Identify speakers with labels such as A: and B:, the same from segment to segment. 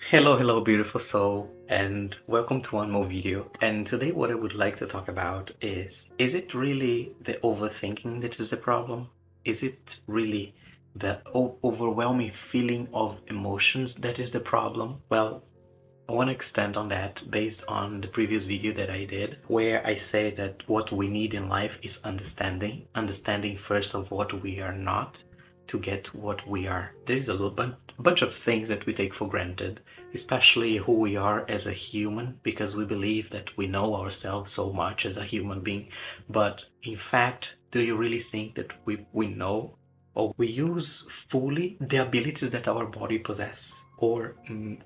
A: Hello, beautiful soul, and welcome to one more video. And today, what I would like to talk about is it really the overthinking that is the problem? Is it really the overwhelming feeling of emotions that is the problem? Well, I want to extend on that based on the previous video that I did, where I say that what we need in life is understanding first of what we are not to get what we are. There's a bunch of things that we take for granted, especially who we are as a human, because we believe that we know ourselves so much as a human being. But in fact, do you really think that we know or we use fully the abilities that our body possess? Or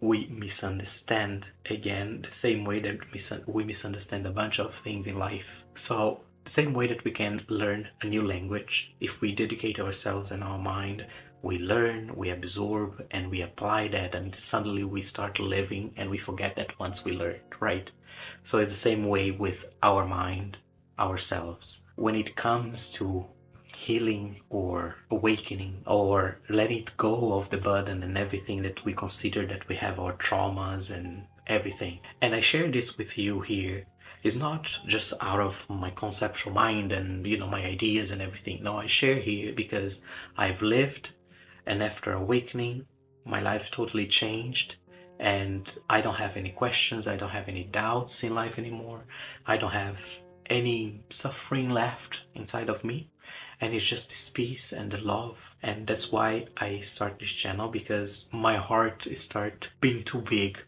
A: we misunderstand again the same way that we misunderstand a bunch of things in life. So the same way that we can learn a new language, if we dedicate ourselves and our mind, we learn, we absorb, and we apply that, and suddenly we start living and we forget that once we learned, right? So it's the same way with our mind, ourselves. When it comes to healing or awakening or letting go of the burden and everything that we consider that we have, our traumas and everything. And I share this with you here is not just out of my conceptual mind and my ideas and everything. No, I share here because I've lived, and after awakening my life totally changed, and I don't have any questions, I don't have any doubts in life anymore. I don't have any suffering left inside of me, and it's just this peace and the love. And that's why I start this channel, because my heart start being too big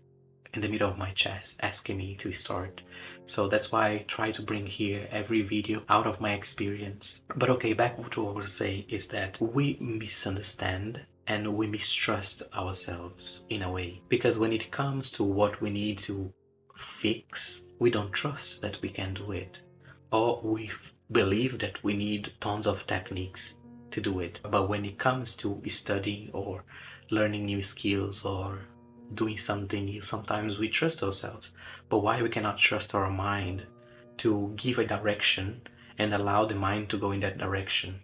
A: in the middle of my chest asking me to start. So that's why I try to bring here every video out of my experience. But okay, back to what I was saying is that we misunderstand and we mistrust ourselves in a way, because when it comes to what we need to fix, we don't trust that we can do it, or we believe that we need tons of techniques to do it. But when it comes to studying or learning new skills or doing something new, sometimes we trust ourselves. But why we cannot trust our mind to give a direction and allow the mind to go in that direction?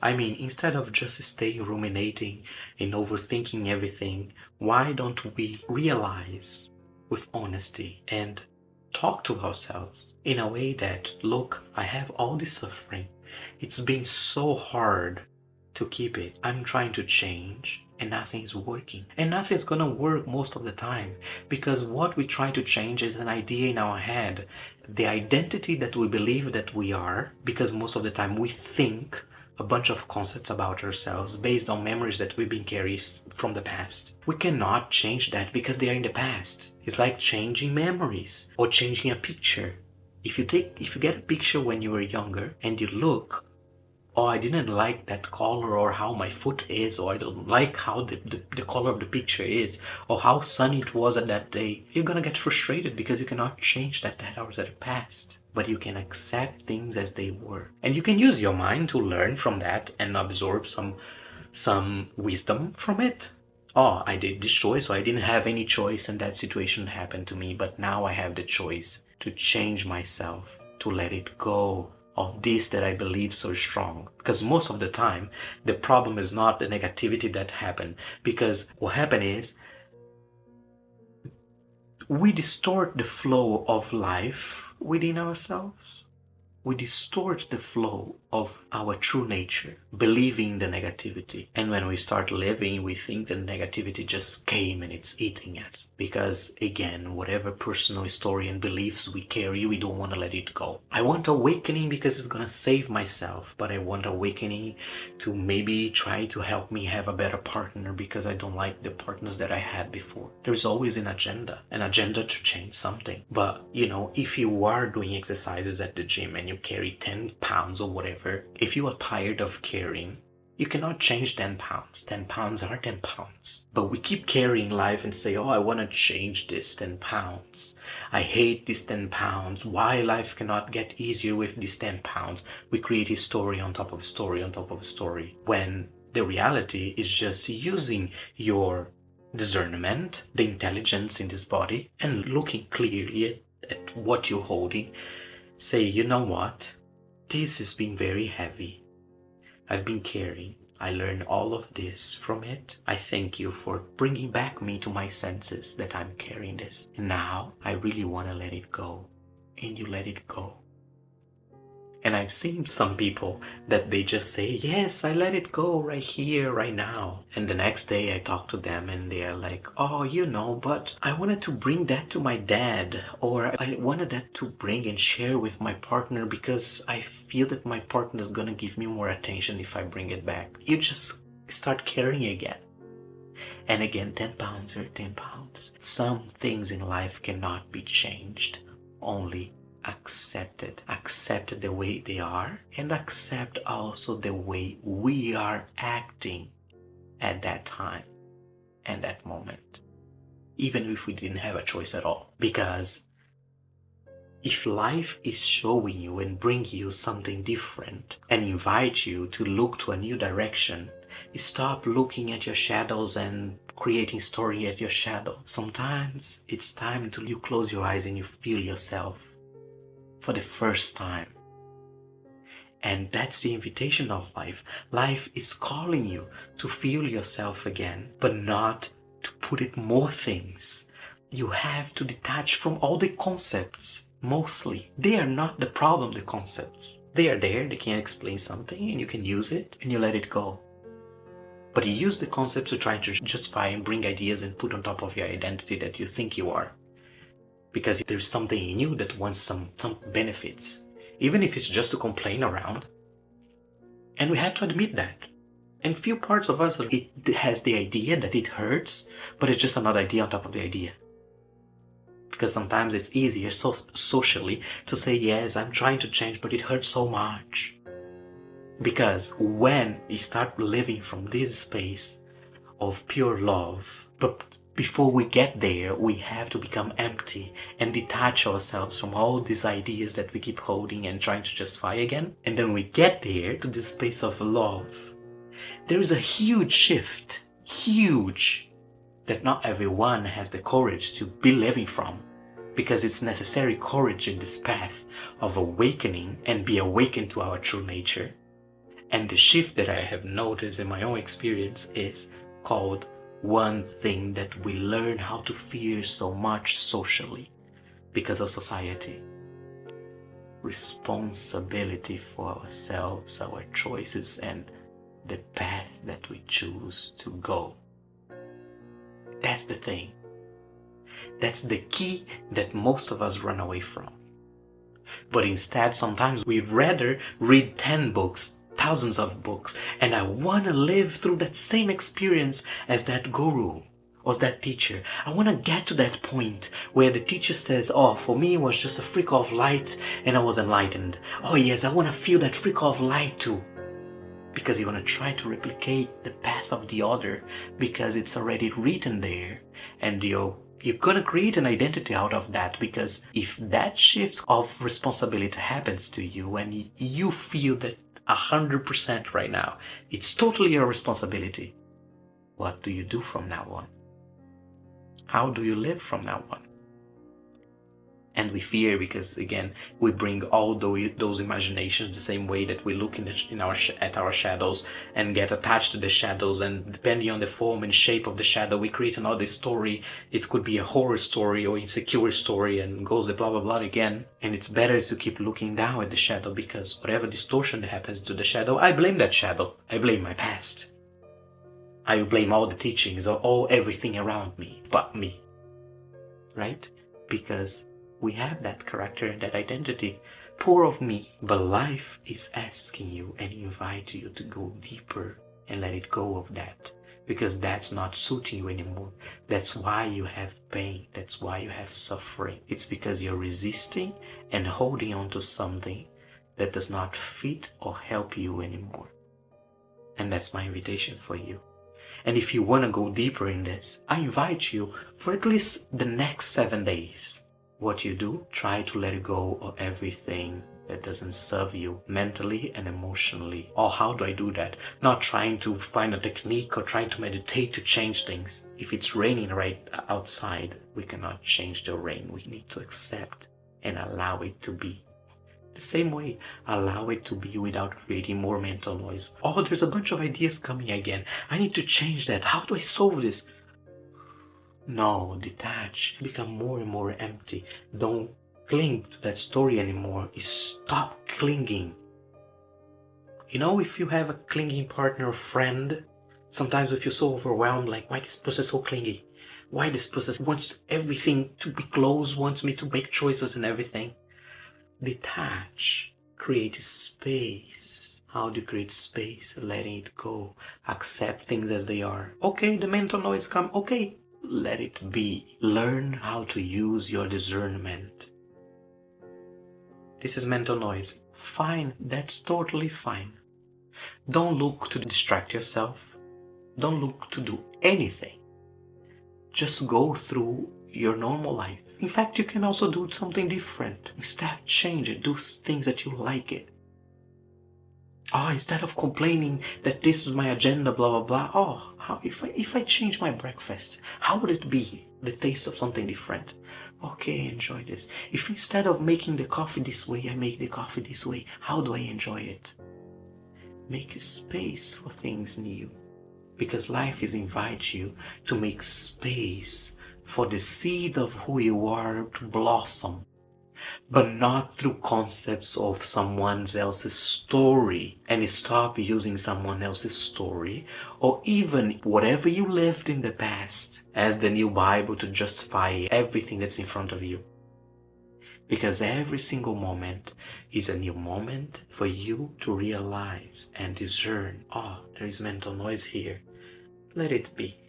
A: I mean, instead of just staying ruminating and overthinking everything, why don't we realize with honesty and talk to ourselves in a way that, look, I have all this suffering. It's been so hard to keep it. I'm trying to change and nothing's working. And nothing's gonna work most of the time, because what we try to change is an idea in our head, the identity that we believe that we are, because most of the time we think a bunch of concepts about ourselves based on memories that we've been carrying from the past. We cannot change that because they are in the past. It's like changing memories or changing a picture. If you get a picture when you were younger and you look, oh, I didn't like that color, or how my foot is, or I don't like how the color of the picture is, or how sunny it was at that day, you're gonna get frustrated because you cannot change that was the past. But you can accept things as they were. And you can use your mind to learn from that and absorb some wisdom from it. Oh, I did this choice, so I didn't have any choice and that situation happened to me, but now I have the choice to change myself, to let it go of this that I believe so strong. Because most of the time, the problem is not the negativity that happened, because what happened is we distort the flow of life within ourselves. We distort the flow of our true nature, believing the negativity. And when we start living, we think the negativity just came and it's eating us. Because again, whatever personal story and beliefs we carry, we don't want to let it go. I want awakening because it's gonna save myself, but I want awakening to maybe try to help me have a better partner, because I don't like the partners that I had before. There's always an agenda to change something. But if you are doing exercises at the gym and you carry 10 pounds or whatever, if you are tired of carrying, you cannot change 10 pounds. 10 pounds are 10 pounds. But we keep carrying life and say, oh, I want to change this 10 pounds. I hate this 10 pounds. Why life cannot get easier with this 10 pounds? We create a story on top of story on top of story, when the reality is just using your discernment, the intelligence in this body, and looking clearly at what you're holding. Say, you know what? This has been very heavy. I've been carrying. I learned all of this from it. I thank you for bringing back me to my senses that I'm carrying this. And now I really want to let it go. And you let it go. And I've seen some people that they just say, yes, I let it go right here, right now. And the next day I talk to them and they're like, oh, but I wanted to bring that to my dad, or I wanted that to bring and share with my partner because I feel that my partner is going to give me more attention if I bring it back. You just start caring again. And again, 10 pounds are 10 pounds. Some things in life cannot be changed, only accepted the way they are, and accept also the way we are acting at that time and that moment, even if we didn't have a choice at all. Because if life is showing you and bringing you something different and invite you to look to a new direction, stop looking at your shadows and creating story at your shadow. Sometimes it's time to you close your eyes and you feel yourself for the first time. And that's the invitation of life. Life is calling you to feel yourself again, but not to put it more things. You have to detach from all the concepts, mostly. They are not the problem, the concepts. They are there, they can explain something, and you can use it, and you let it go. But you use the concepts to try to justify and bring ideas and put on top of your identity that you think you are. Because there's something in you that wants some benefits, even if it's just to complain around. And we have to admit that. And few parts of us, it has the idea that it hurts, but it's just another idea on top of the idea. Because sometimes it's easier socially to say, yes, I'm trying to change, but it hurts so much. Because when you start living from this space of pure love, but before we get there, we have to become empty and detach ourselves from all these ideas that we keep holding and trying to justify again. And then we get there to this space of love. There is a huge shift, huge, that not everyone has the courage to be living from, because it's necessary courage in this path of awakening and be awakened to our true nature. And the shift that I have noticed in my own experience is called one thing that we learn how to fear so much socially because of society. Responsibility for ourselves, our choices, and the path that we choose to go. That's the thing. That's the key that most of us run away from. But instead, sometimes we'd rather read 10 books, thousands of books, and I want to live through that same experience as that guru or that teacher. I want to get to that point where the teacher says, oh, for me it was just a freak of light and I was enlightened. Oh yes, I want to feel that freak of light too. Because you want to try to replicate the path of the other because it's already written there, and you're gonna create an identity out of that. Because if that shift of responsibility happens to you and you feel that 100% right now, it's totally your responsibility, what do you do from now on? How do you live from now on? And we fear because, again, we bring all those imaginations the same way that we look at our shadows and get attached to the shadows, and depending on the form and shape of the shadow, we create another story. It could be a horror story or insecure story, and goes the blah blah blah again. And it's better to keep looking down at the shadow, because whatever distortion that happens to the shadow, I blame that shadow. I blame my past. I blame all the teachings or everything around me but me. Right? Because we have that character and that identity, poor of me. But life is asking you and inviting you to go deeper and let it go of that, because that's not suiting you anymore. That's why you have pain. That's why you have suffering. It's because you're resisting and holding on to something that does not fit or help you anymore. And that's my invitation for you. And if you want to go deeper in this, I invite you for at least the next 7 days. What you do, try to let go of everything that doesn't serve you mentally and emotionally. Or how do I do that? Not trying to find a technique or trying to meditate to change things. If it's raining right outside, we cannot change the rain. We need to accept and allow it to be. The same way, allow it to be without creating more mental noise. Oh, there's a bunch of ideas coming again. I need to change that. How do I solve this? No, detach. Become more and more empty. Don't cling to that story anymore. Stop clinging. You know, if you have a clinging partner or friend, sometimes if you're so overwhelmed, like, why this person so clingy? Why this person wants everything to be close, wants me to make choices and everything? Detach. Create space. How do you create space? Letting it go. Accept things as they are. Okay, the mental noise come. Okay, let it be. Learn how to use your discernment. This is mental noise. Fine, that's totally fine. Don't look to distract yourself. Don't look to do anything. Just go through your normal life. In fact, you can also do something different. Instead, change it. Do things that you like it. Oh, instead of complaining that this is my agenda, blah, blah, blah. Oh, if I change my breakfast, how would it be? The taste of something different. Okay, enjoy this. If instead of making the coffee this way, I make the coffee this way, how do I enjoy it? Make a space for things new. Because life is invite you to make space for the seed of who you are to blossom, but not through concepts of someone else's story, and stop using someone else's story or even whatever you lived in the past as the new Bible to justify everything that's in front of you. Because every single moment is a new moment for you to realize and discern, oh, there is mental noise here. Let it be.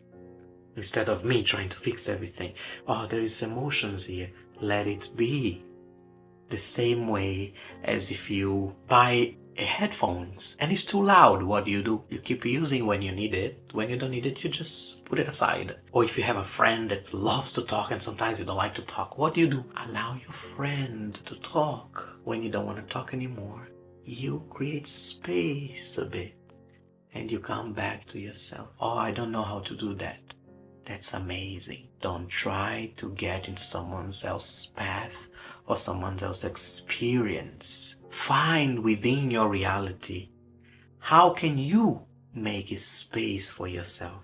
A: Instead of me trying to fix everything, oh, there is emotions here. Let it be. The same way as if you buy headphones and it's too loud, what do? You keep using when you need it. When you don't need it, you just put it aside. Or if you have a friend that loves to talk and sometimes you don't like to talk, what do? Allow your friend to talk. When you don't want to talk anymore, you create space a bit and you come back to yourself. Oh, I don't know how to do that. That's amazing. Don't try to get into someone else's path or someone else's experience. Find within your reality, how can you make a space for yourself?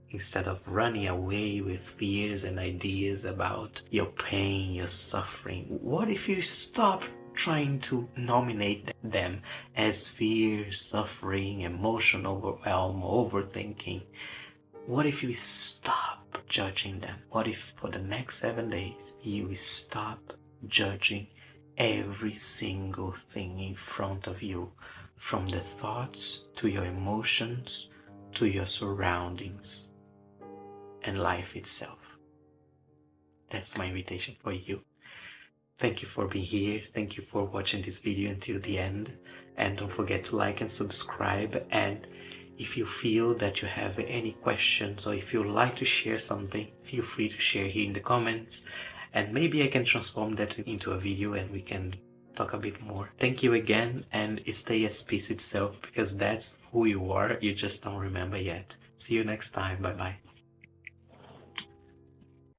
A: Instead of running away with fears and ideas about your pain, your suffering, what if you stop trying to nominate them as fear, suffering, emotional overwhelm, overthinking? What if you stop judging them? What if for the next 7 days you stop judging every single thing in front of you, from the thoughts to your emotions to your surroundings and life itself? That's my invitation for you. Thank you for being here. Thank you for watching this video until the end. And don't forget to like and subscribe. And if you feel that you have any questions or if you'd like to share something, feel free to share here in the comments. And maybe I can transform that into a video and we can talk a bit more. Thank you again, and stay as peace itself, because that's who you are. You just don't remember yet. See you next time. Bye bye.